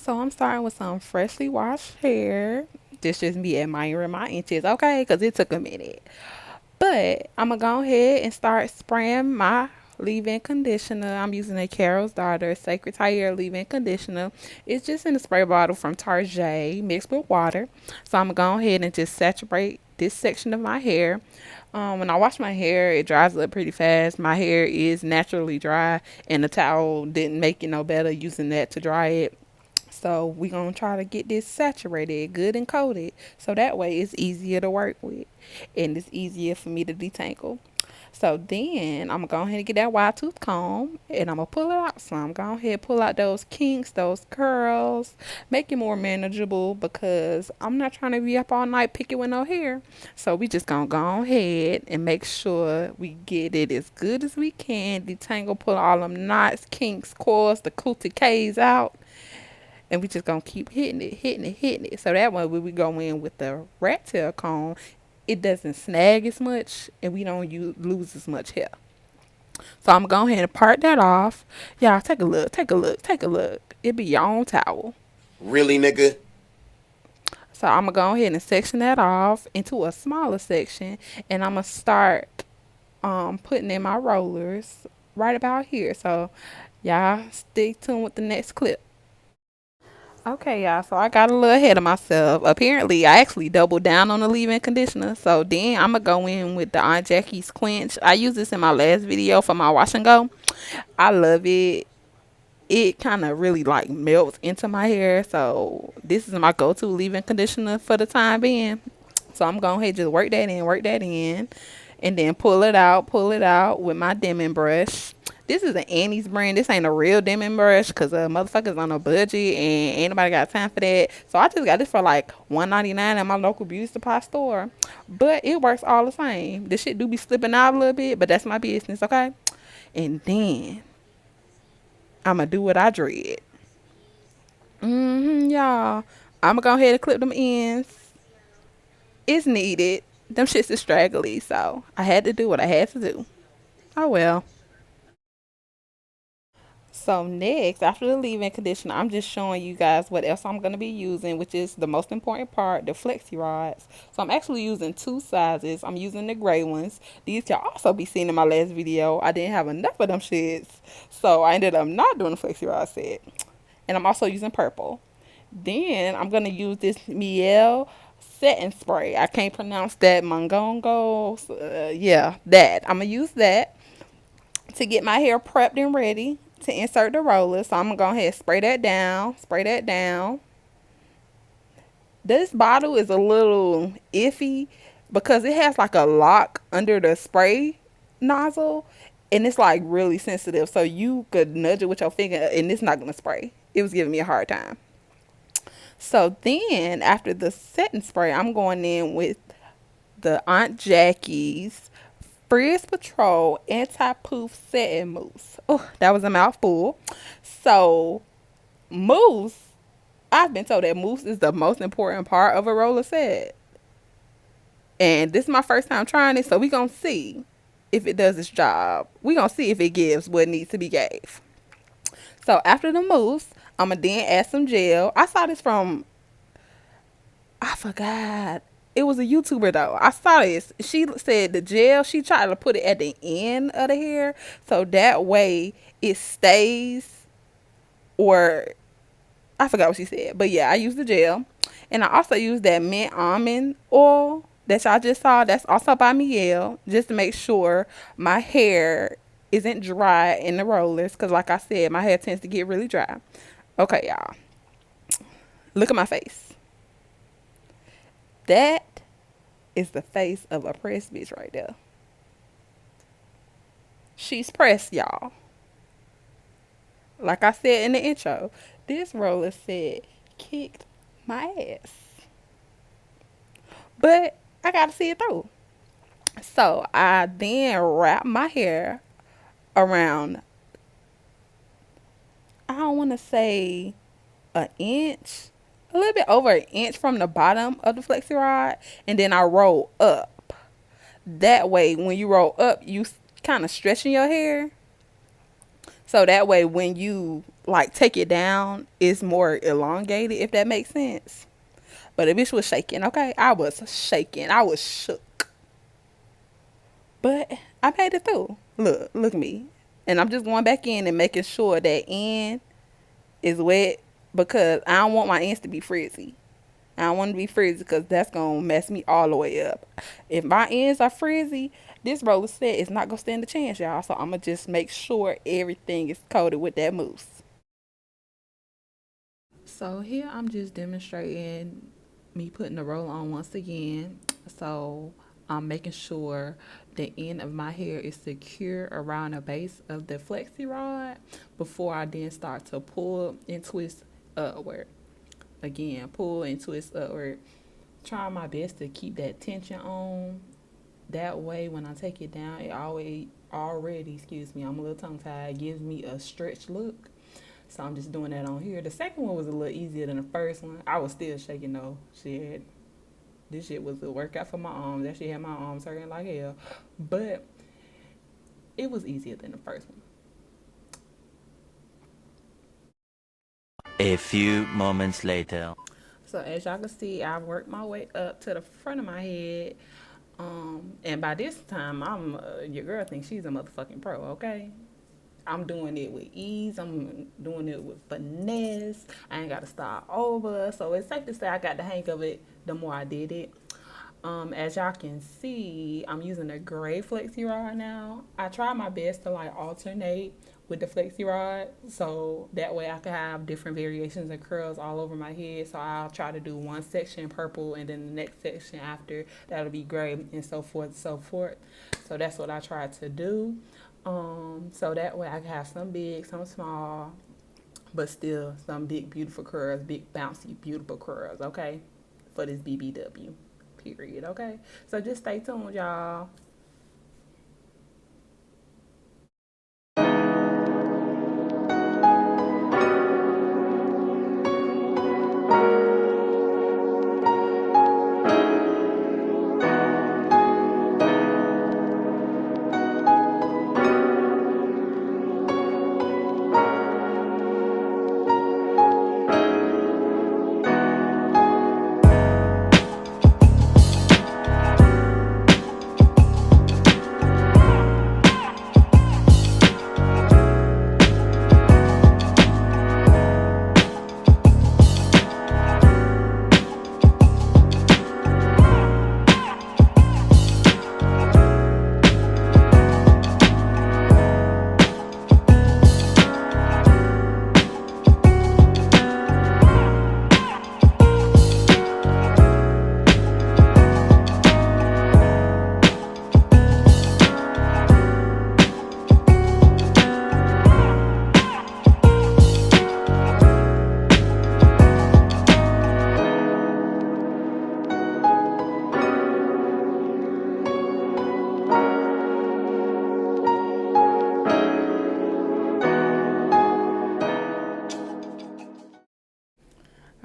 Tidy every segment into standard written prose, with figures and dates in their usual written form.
So I'm starting with some freshly washed hair. This just me admiring my inches, okay? Because it took a minute. But I'm going to go ahead and start spraying my leave-in conditioner. I'm using a Carol's Daughter Sacred Tire leave-in conditioner. It's just in a spray bottle from Tarjay mixed with water. So I'm going to go ahead and just saturate this section of my hair. When I wash my hair, it dries up pretty fast. My hair is naturally dry, and the towel didn't make it no better using that to dry it. So we gonna try to get this saturated, good and coated, so that way it's easier to work with, and it's easier for me to detangle. So then I'm gonna go ahead and get that wide tooth comb, and I'm gonna pull it out some. Go ahead, pull out those kinks, those curls, make it more manageable because I'm not trying to be up all night picking with no hair. So we just gonna go ahead and make sure we get it as good as we can. Detangle, pull all them knots, kinks, coils, the cootie K's out, and we just gonna keep hitting it, hitting it, hitting it. So that way when we go in with the rat tail comb, it doesn't snag as much and we don't lose as much hair. So I'm gonna go ahead and part that off. Y'all take a look, take a look, take a look. It be your own towel. Really, nigga? So I'm gonna go ahead and section that off into a smaller section, and I'm gonna start putting in my rollers right about here. So y'all stay tuned with the next clip. Okay, y'all. So I got a little ahead of myself. Apparently, I actually doubled down on the leave-in conditioner. So then I'm gonna go in with the Aunt Jackie's Quench. I used this in my last video for my wash and go. I love it. It kind of really like melts into my hair. So this is my go-to leave-in conditioner for the time being. So I'm going to just work that in, and then pull it out with my Demon brush. This is an Annie's brand. This ain't a real Demon brush because motherfuckers on a budget and ain't nobody got time for that. So I just got this for like $1.99 at my local beauty supply store. But it works all the same. This shit do be slipping out a little bit, but that's my business, okay? And then I'm going to do what I dread. Y'all. I'm going to go ahead and clip them ends. It's needed. Them shits is straggly, so I had to do what I had to do. Oh well. So next, after the leave-in conditioner, I'm just showing you guys what else I'm going to be using, which is the most important part, the Flexirods. So I'm actually using two sizes. I'm using the gray ones. These can also be seen in my last video. I didn't have enough of them shits, so I ended up not doing the Flexirod set. And I'm also using purple. Then I'm going to use this Miel setting spray. I can't pronounce that. Mongongo. Yeah, that. I'm going to use that to get my hair prepped and ready to insert the roller. So I'm going to go ahead and spray that down. Spray that down. This bottle is a little iffy because it has like a lock under the spray nozzle. And it's like really sensitive. So you could nudge it with your finger and it's not going to spray. It was giving me a hard time. So then after the setting spray, I'm going in with the Aunt Jackie's Frizz Patrol Anti-Poof Setting Mousse. Oh, that was a mouthful. So mousse, I've been told that mousse is the most important part of a roller set. And this is my first time trying it, so we gonna see if it does its job. We gonna see if it gives what needs to be gave. So after the mousse, I'ma then add some gel. I saw this from, I forgot. It was a YouTuber though. I saw this. She said the gel, she tried to put it at the end of the hair so that way it stays, or I forgot what she said. But yeah, I used the gel. And I also used that mint almond oil that y'all just saw. That's also by Miel, just to make sure my hair isn't dry in the rollers. Because like I said, my hair tends to get really dry. Okay, y'all. Look at my face. That is the face of a pressed bitch right there. She's pressed, y'all. Like I said in the intro, this roller set kicked my ass. But I gotta see it through. So I then wrap my hair around, I don't want to say an inch, a little bit over an inch from the bottom of the flexi rod, and then I roll up. That way, when you roll up, you kind of stretching your hair. So that way, when you like take it down, it's more elongated, if that makes sense. But the bitch was shaking, okay? I was shaking. I was shook. But I made it through. Look at me. And I'm just going back in and making sure that end is wet because I don't want my ends to be frizzy. I don't want to be frizzy because that's going to mess me all the way up. If my ends are frizzy, this roller set is not going to stand a chance, y'all. So I'm going to just make sure everything is coated with that mousse. So here I'm just demonstrating me putting the roller on once again. So I'm making sure the end of my hair is secure around the base of the Flexirod before I then start to pull and twist upward. Again, pull and twist upward. Trying my best to keep that tension on. That way when I take it down, it already, excuse me, I'm a little tongue tied, gives me a stretched look. So I'm just doing that on here. The second one was a little easier than the first one. I was still shaking though. This shit was a workout for my arms. That shit had my arms hurting like hell. But it was easier than the first one. A few moments later. So as y'all can see, I worked my way up to the front of my head. And by this time, your girl thinks she's a motherfucking pro, okay? I'm doing it with ease. I'm doing it with finesse. I ain't got to start over. So it's safe to say I got the hang of it the more I did it. As y'all can see, I'm using a gray Flexirod now. I try my best to like alternate with the Flexirod so that way I can have different variations of curls all over my head. So I'll try to do one section purple and then the next section after that'll be gray and so forth and so forth. So that's what I try to do. So that way I can have some big, some small, but still some big beautiful curls, big bouncy beautiful curls, okay? For this BBW. Period, okay? So just stay tuned, y'all.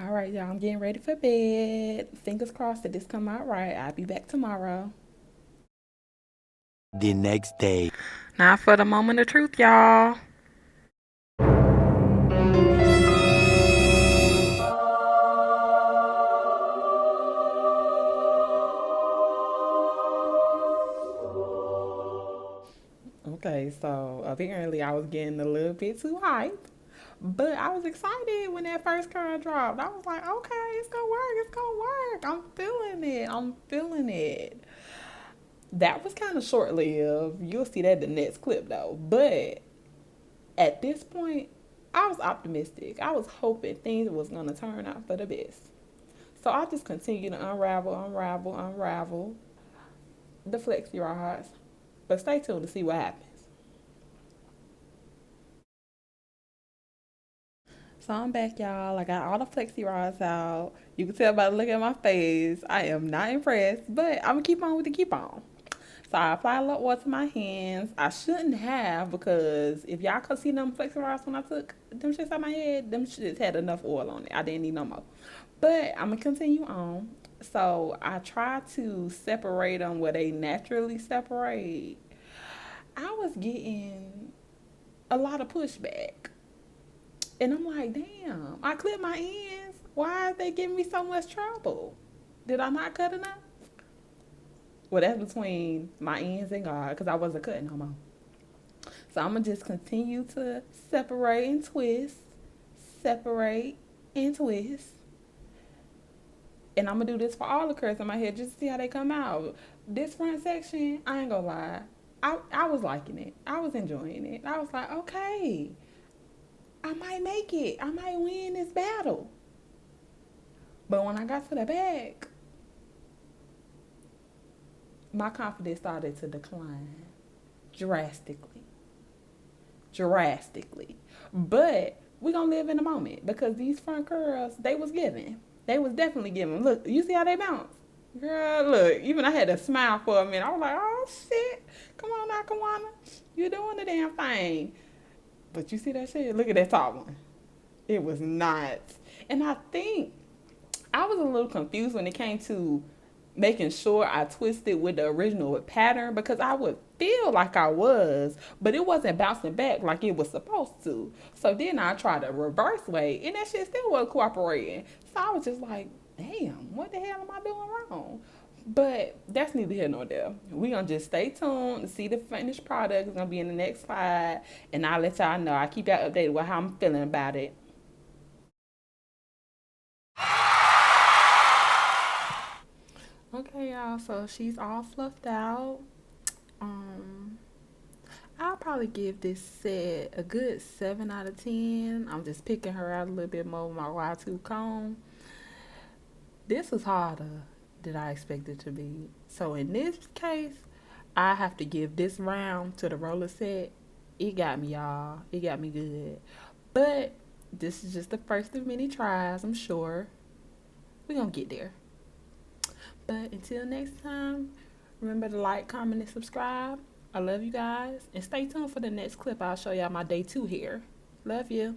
All right, y'all, I'm getting ready for bed. Fingers crossed that this come out right. I'll be back tomorrow. The next day. Now for the moment of truth, y'all. Okay, so apparently I was getting a little bit too hyped. But I was excited when that first card dropped. I was like, okay, it's gonna work, it's gonna work. I'm feeling it. I'm feeling it. That was kind of short lived. You'll see that in the next clip though. But at this point, I was optimistic. I was hoping things was gonna turn out for the best. So I just continued to unravel the flexi rods. But stay tuned to see what happens. So I'm back, y'all. I got all the flexi rods out. You can tell by the look at my face. I am not impressed, but I'm gonna keep on with the keep on. So I applied a little oil to my hands. I shouldn't have because if y'all could see them flexi rods when I took them shits out my head, them shits had enough oil on it. I didn't need no more. But I'm gonna continue on. So I try to separate them where they naturally separate. I was getting a lot of pushback. And I'm like, damn, I clipped my ends. Why are they giving me so much trouble? Did I not cut enough? Well, that's between my ends and God because I wasn't cutting no more. So I'm going to just continue to separate and twist, separate and twist. And I'm going to do this for all the curls in my head just to see how they come out. This front section, I ain't going to lie. I was liking it. I was enjoying it. I was like, okay, I might make it. I might win this battle. But when I got to the back, my confidence started to decline drastically. Drastically. But we gonna live in the moment because these front curls, they was giving. They was definitely giving. Look, you see how they bounce? Girl, look, even I had to smile for a minute. I was like, oh shit. Come on now, Kawana. You doing the damn thing. But you see that shit? Look at that top one. It was not. And I think I was a little confused when it came to making sure I twisted with the original pattern because I would feel like I was, but it wasn't bouncing back like it was supposed to. So then I tried a reverse way, and that shit still wasn't cooperating. So I was just like, damn, what the hell am I doing wrong? But that's neither here nor there. We gonna just stay tuned and see the finished product. It's gonna be in the next slide, and I'll let y'all know. I keep y'all updated with how I'm feeling about it. Okay, y'all. So she's all fluffed out. Um, I'll probably give this set a good 7 out of 10. I'm just picking her out a little bit more with my Y2 comb. This was harder than I expected to be. So in this case, I have to give this round to the roller set. It got me, y'all. It got me good. But this is just the first of many tries, I'm sure. We're going to get there. But until next time, remember to like, comment, and subscribe. I love you guys. And stay tuned for the next clip. I'll show y'all my day 2 hair. Love you.